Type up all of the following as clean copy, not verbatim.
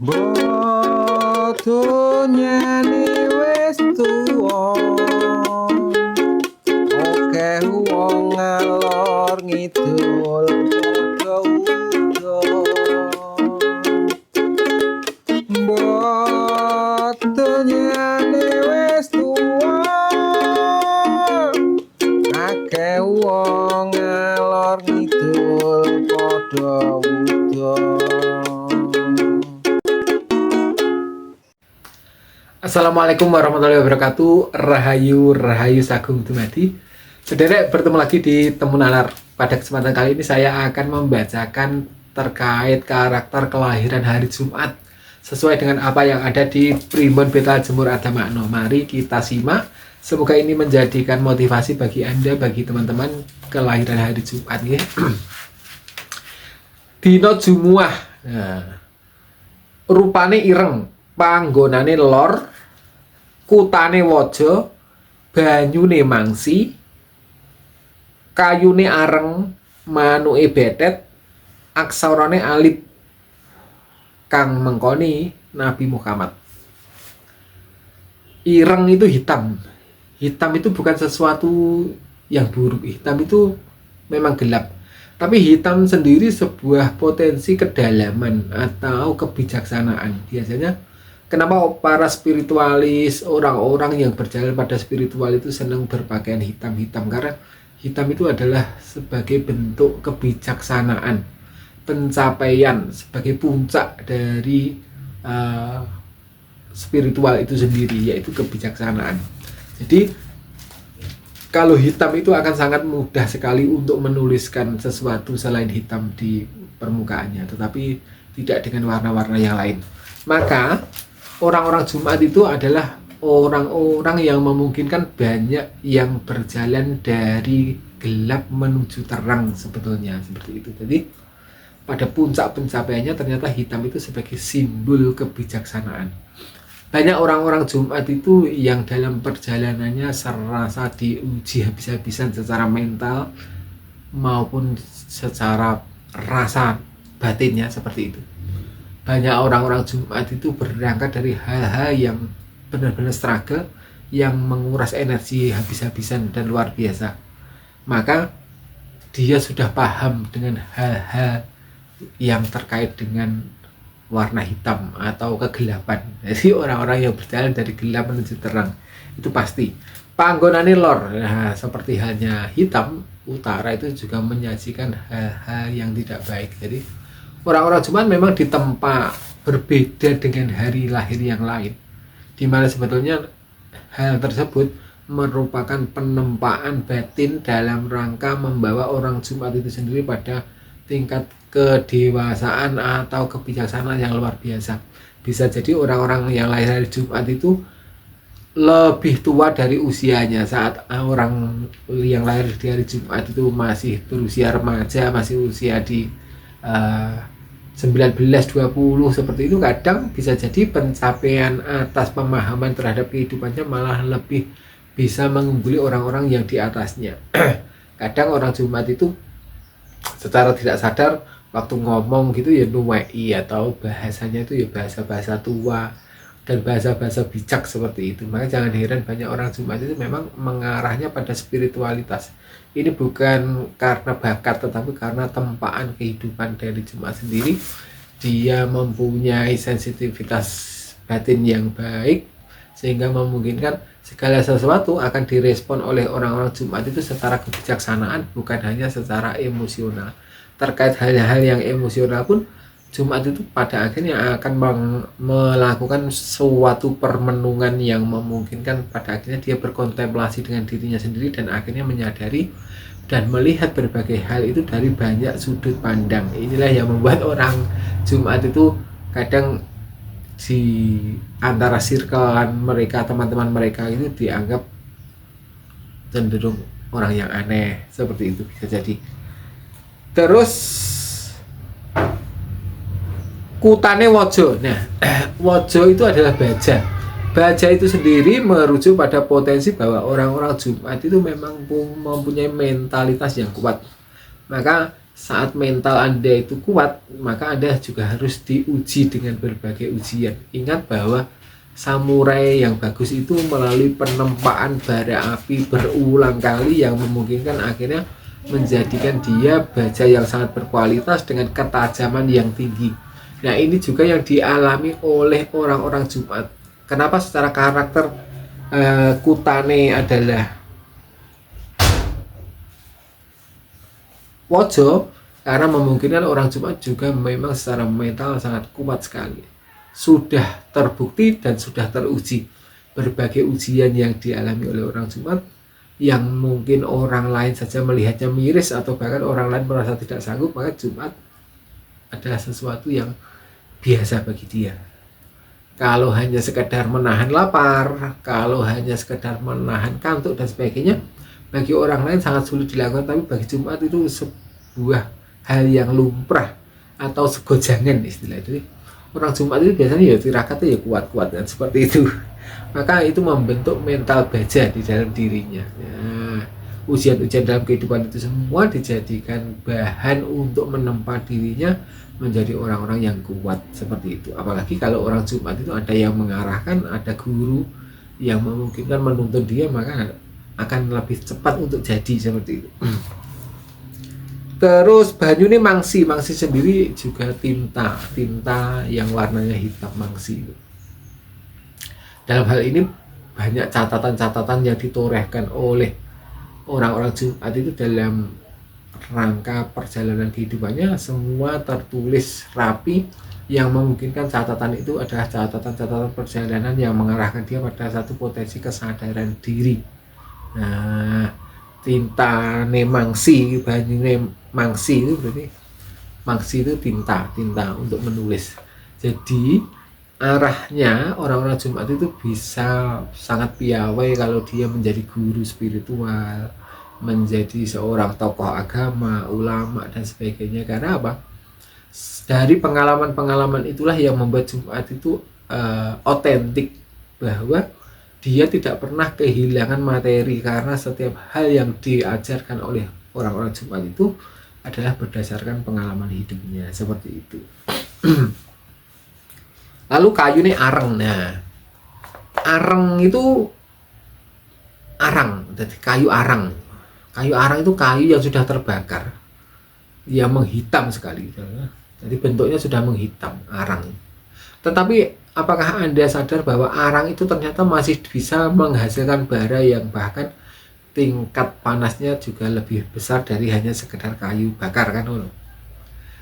Bodohnya wis tuwa, akeh wong ngalor ngidul padha udan. Bodohnya wis tuwa, akeh wong ngalor ngidul padha udan. Assalamualaikum warahmatullahi wabarakatuh. Rahayu Rahayu Sagung Dumadi. Saudara, bertemu lagi di Temu Nalar. Pada kesempatan kali ini saya akan membacakan terkait karakter kelahiran hari Jumat sesuai dengan apa yang ada di Primbon Beta Jemur Adamakno. Mari kita simak. Semoga ini menjadikan motivasi bagi Anda, bagi teman-teman kelahiran hari Jumat ya. Dino Jumuah. Nah, rupane ireng, panggonane lor, kutane waja, banyune mangsi, kayune areng, manuke betet, aksarane alip. Kang mengkoni Nabi Muhammad. Ireng itu hitam. Hitam itu bukan sesuatu yang buruk. Hitam itu memang gelap. Tapi hitam sendiri sebuah potensi kedalaman atau kebijaksanaan. Biasanya kenapa para spiritualis, orang-orang yang berjalan pada spiritual itu senang berpakaian hitam-hitam? Karena hitam itu adalah sebagai bentuk kebijaksanaan, pencapaian, sebagai puncak dari spiritual itu sendiri, yaitu kebijaksanaan. Jadi kalau hitam itu akan sangat mudah sekali untuk menuliskan sesuatu selain hitam di permukaannya, tetapi tidak dengan warna-warna yang lain. Maka orang-orang Jumat itu adalah orang-orang yang memungkinkan banyak yang berjalan dari gelap menuju terang sebetulnya, seperti itu. Jadi pada puncak pencapaiannya ternyata hitam itu sebagai simbol kebijaksanaan. Banyak orang-orang Jumat itu yang dalam perjalanannya serasa diuji habis-habisan secara mental maupun secara rasa batinnya, seperti itu. Banyak orang-orang Jumat itu berangkat dari hal-hal yang benar-benar struggle, yang menguras energi habis-habisan dan luar biasa. Maka dia sudah paham dengan hal-hal yang terkait dengan warna hitam atau kegelapan. Jadi orang-orang yang berjalan dari gelap menuju terang itu pasti. Panggonane lor, nah, seperti halnya hitam utara itu juga menyajikan hal-hal yang tidak baik. Jadi orang-orang Jumat memang ditempa berbeda dengan hari lahir yang lain, di mana sebetulnya hal tersebut merupakan penempaan batin dalam rangka membawa orang Jumat itu sendiri pada tingkat kedewasaan atau kebijaksanaan yang luar biasa. Bisa jadi orang-orang yang lahir hari Jumat itu lebih tua dari usianya saat orang yang lahir di hari Jumat itu masih berusia remaja, masih usia di 19-20 seperti itu. Kadang bisa jadi pencapaian atas pemahaman terhadap kehidupannya malah lebih bisa mengungguli orang-orang yang di atasnya. Kadang orang Jumat itu secara tidak sadar waktu ngomong gitu ya nuwei, atau bahasanya itu ya bahasa-bahasa tua dan bahasa-bahasa bijak seperti itu. Maka jangan heran banyak orang Jumat itu memang mengarahnya pada spiritualitas. Ini bukan karena bakat tetapi karena tempaan kehidupan dari Jumat sendiri. Dia mempunyai sensitivitas batin yang baik sehingga memungkinkan segala sesuatu akan direspon oleh orang-orang Jumat itu secara kebijaksanaan, bukan hanya secara emosional. Terkait hal-hal yang emosional pun Jumat itu pada akhirnya akan melakukan suatu permenungan yang memungkinkan pada akhirnya dia berkontemplasi dengan dirinya sendiri dan akhirnya menyadari dan melihat berbagai hal itu dari banyak sudut pandang. Inilah yang membuat orang Jumat itu kadang di antara circle mereka, teman-teman mereka itu dianggap cenderung orang yang aneh, seperti itu bisa jadi. Terus kutane wajo. Nah, wajo itu adalah baja. Baja itu sendiri merujuk pada potensi bahwa orang-orang Jumat itu memang mempunyai mentalitas yang kuat. Maka saat mental Anda itu kuat, maka Anda juga harus diuji dengan berbagai ujian. Ingat bahwa samurai yang bagus itu melalui penempaan bara api berulang kali yang memungkinkan akhirnya menjadikan dia baja yang sangat berkualitas dengan ketajaman yang tinggi. Nah, ini juga yang dialami oleh orang-orang Jumat. Kenapa secara karakter Kutane adalah Wojo? Karena memungkinkan orang Jumat juga memang secara mental sangat kuat sekali. Sudah terbukti dan sudah teruji berbagai ujian yang dialami oleh orang Jumat yang mungkin orang lain saja melihatnya miris atau bahkan orang lain merasa tidak sanggup, maka Jumat adalah sesuatu yang biasa bagi dia. Kalau hanya sekedar menahan lapar, kalau hanya sekedar menahan kantuk dan sebagainya, bagi orang lain sangat sulit dilakukan, tapi bagi Jumat itu sebuah hal yang lumrah atau segojangan istilah itu. Orang Jumat itu biasanya ya tirakatnya ya kuat-kuat dan seperti itu. Maka itu membentuk mental baja di dalam dirinya. Nah, ujian-ujian dalam kehidupan itu semua dijadikan bahan untuk menempa dirinya menjadi orang-orang yang kuat seperti itu. Apalagi kalau orang Jumat itu ada yang mengarahkan, ada guru yang memungkinkan menuntun dia, maka akan lebih cepat untuk jadi seperti itu. Terus banyu ini mangsi sendiri juga tinta yang warnanya hitam mangsi. Dalam hal ini banyak catatan-catatan yang ditorehkan oleh orang-orang Jumat itu dalam rangka perjalanan kehidupannya, semua tertulis rapi yang memungkinkan catatan itu adalah catatan-catatan perjalanan yang mengarahkan dia pada satu potensi kesadaran diri. Nah, tinta mangsi, banyu mangsi itu berarti mangsi itu tinta untuk menulis. Jadi arahnya orang-orang Jumat itu bisa sangat piawai kalau dia menjadi guru spiritual, menjadi seorang tokoh agama, ulama dan sebagainya. Karena apa? Dari pengalaman-pengalaman itulah yang membuat Jumat itu otentik, bahwa dia tidak pernah kehilangan materi, karena setiap hal yang diajarkan oleh orang-orang Jumat itu adalah berdasarkan pengalaman hidupnya seperti itu. Lalu kayu ini areng. Nah, areng itu jadi kayu arang. Kayu arang itu kayu yang sudah terbakar, yang menghitam sekali. Jadi bentuknya sudah menghitam, arang. Tetapi apakah Anda sadar bahwa arang itu ternyata masih bisa menghasilkan bara yang bahkan tingkat panasnya juga lebih besar dari hanya sekedar kayu bakar kan?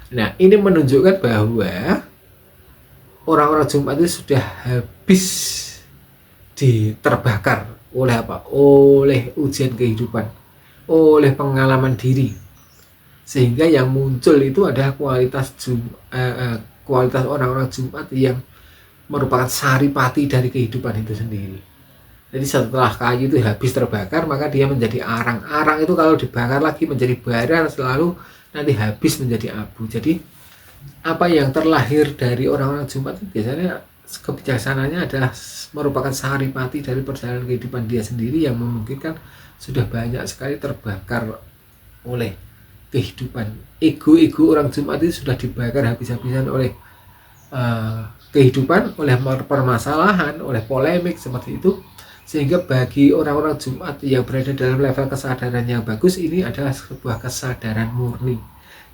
Nah, ini menunjukkan bahwa orang-orang Jumat itu sudah habis terbakar oleh apa? Oleh ujian kehidupan, oleh pengalaman diri, sehingga yang muncul itu adalah kualitas orang-orang Jumat yang merupakan saripati dari kehidupan itu sendiri. Jadi setelah kayu itu habis terbakar, maka dia menjadi arang. Arang itu kalau dibakar lagi menjadi bara, selalu nanti habis menjadi abu. Jadi apa yang terlahir dari orang-orang Jumat itu biasanya kebijaksanaannya adalah merupakan saripati dari perjalanan kehidupan dia sendiri, yang memungkinkan sudah banyak sekali terbakar oleh kehidupan. Ego orang Jumat itu sudah dibakar habis-habisan oleh kehidupan, oleh permasalahan, oleh polemik seperti itu. Sehingga bagi orang-orang Jumat yang berada dalam level kesadaran yang bagus, ini adalah sebuah kesadaran murni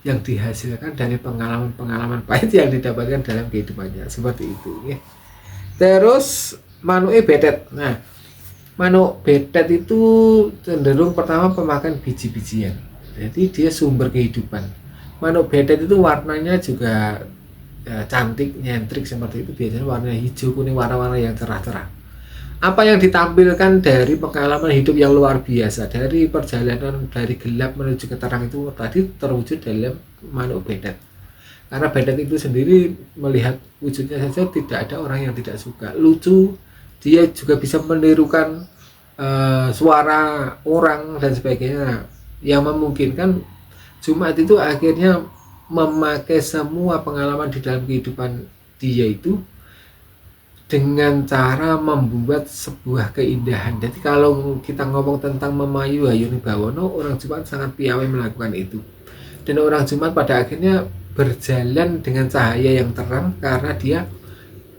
yang dihasilkan dari pengalaman-pengalaman pahit yang didapatkan dalam kehidupannya, seperti itu ya. Terus manuke betet. Nah, manuk betet itu cenderung pertama pemakan biji-bijian, jadi dia sumber kehidupan. Manuk betet itu warnanya juga cantik, nyentrik seperti itu, biasanya warnanya hijau, kuning, warna-warna yang cerah-cerah. Apa yang ditampilkan dari pengalaman hidup yang luar biasa, dari perjalanan dari gelap menuju ke terang itu tadi terwujud dalam manuk betet. Karena betet itu sendiri melihat wujudnya saja tidak ada orang yang tidak suka. Lucu, dia juga bisa menirukan suara orang dan sebagainya, yang memungkinkan Jumat itu akhirnya memakai semua pengalaman di dalam kehidupan dia itu dengan cara membuat sebuah keindahan. Jadi kalau kita ngomong tentang memayu Hayuni Bawono, orang Jumat sangat piawai melakukan itu. Dan orang Jumat pada akhirnya berjalan dengan cahaya yang terang karena dia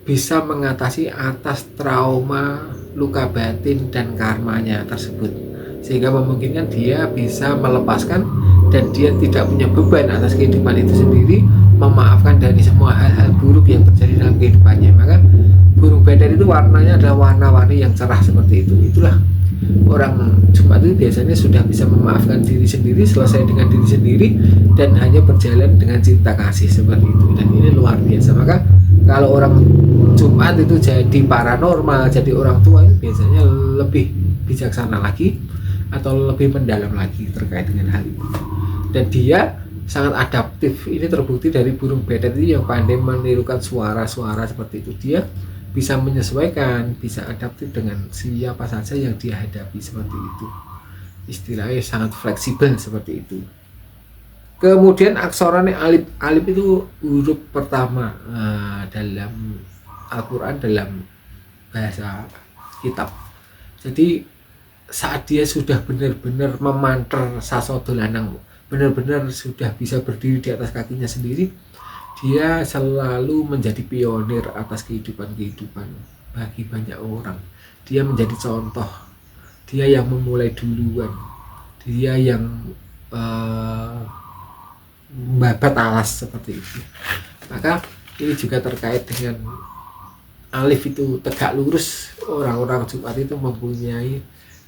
bisa mengatasi atas trauma, luka batin dan karmanya tersebut, sehingga memungkinkan dia bisa melepaskan dan dia tidak punya beban atas kehidupan itu sendiri, memaafkan dari semua hal-hal buruk yang terjadi dalam kehidupannya. Maka burung betet itu warnanya adalah warna-warni yang cerah seperti itu. Itulah orang Jumat itu biasanya sudah bisa memaafkan diri sendiri, selesai dengan diri sendiri, dan hanya berjalan dengan cinta kasih seperti itu. Dan ini luar biasa. Maka kalau orang Jumat itu jadi paranormal, jadi orang tua, itu biasanya lebih bijaksana lagi atau lebih mendalam lagi terkait dengan hal itu. Dan dia sangat adaptif. Ini terbukti dari burung betet itu yang pandai menirukan suara-suara seperti itu. Dia bisa menyesuaikan, bisa adaptif dengan siapa saja yang dia hadapi seperti itu. Istilahnya sangat fleksibel seperti itu. Kemudian aksoranya alif. Alif itu huruf pertama dalam Al-Quran, dalam bahasa kitab. Jadi saat dia sudah benar-benar memanter sasodo lanang, benar-benar sudah bisa berdiri di atas kakinya sendiri, dia selalu menjadi pionir atas kehidupan-kehidupan bagi banyak orang. Dia menjadi contoh, dia yang memulai duluan, dia yang babat alas seperti itu. Maka ini juga terkait dengan alif itu tegak lurus. Orang-orang Jumat itu mempunyai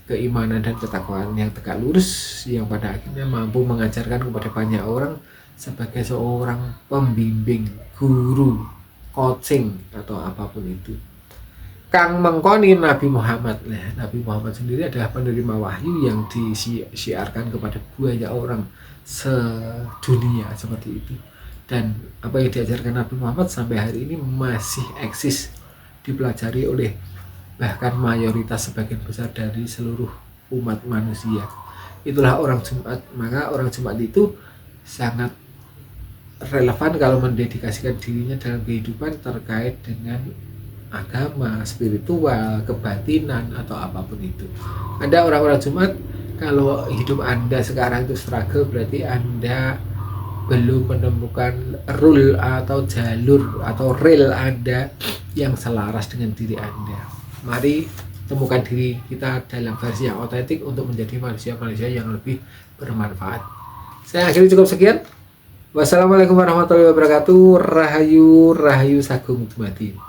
keimanan dan ketakwaan yang tegak lurus, yang pada akhirnya mampu mengajarkan kepada banyak orang sebagai seorang pembimbing, guru, coaching atau apapun itu. Kang mengkoni Nabi Muhammad. Nah, Nabi Muhammad sendiri adalah penerima wahyu yang disiarkan kepada banyak orang sedunia seperti itu. Dan apa yang diajarkan Nabi Muhammad sampai hari ini masih eksis, dipelajari oleh bahkan mayoritas sebagian besar dari seluruh umat manusia. Itulah orang Jumat. Maka orang Jumat itu sangat relevan kalau mendedikasikan dirinya dalam kehidupan terkait dengan agama, spiritual, kebatinan atau apapun itu. Anda orang-orang Jumat, kalau hidup Anda sekarang itu struggle, berarti Anda belum menemukan rule atau jalur atau rel Anda yang selaras dengan diri Anda. Mari temukan diri kita dalam versi yang otentik untuk menjadi manusia-manusia yang lebih bermanfaat. Saya akhiri cukup sekian. Wassalamualaikum warahmatullahi wabarakatuh. Rahayu Sagung Dumadi.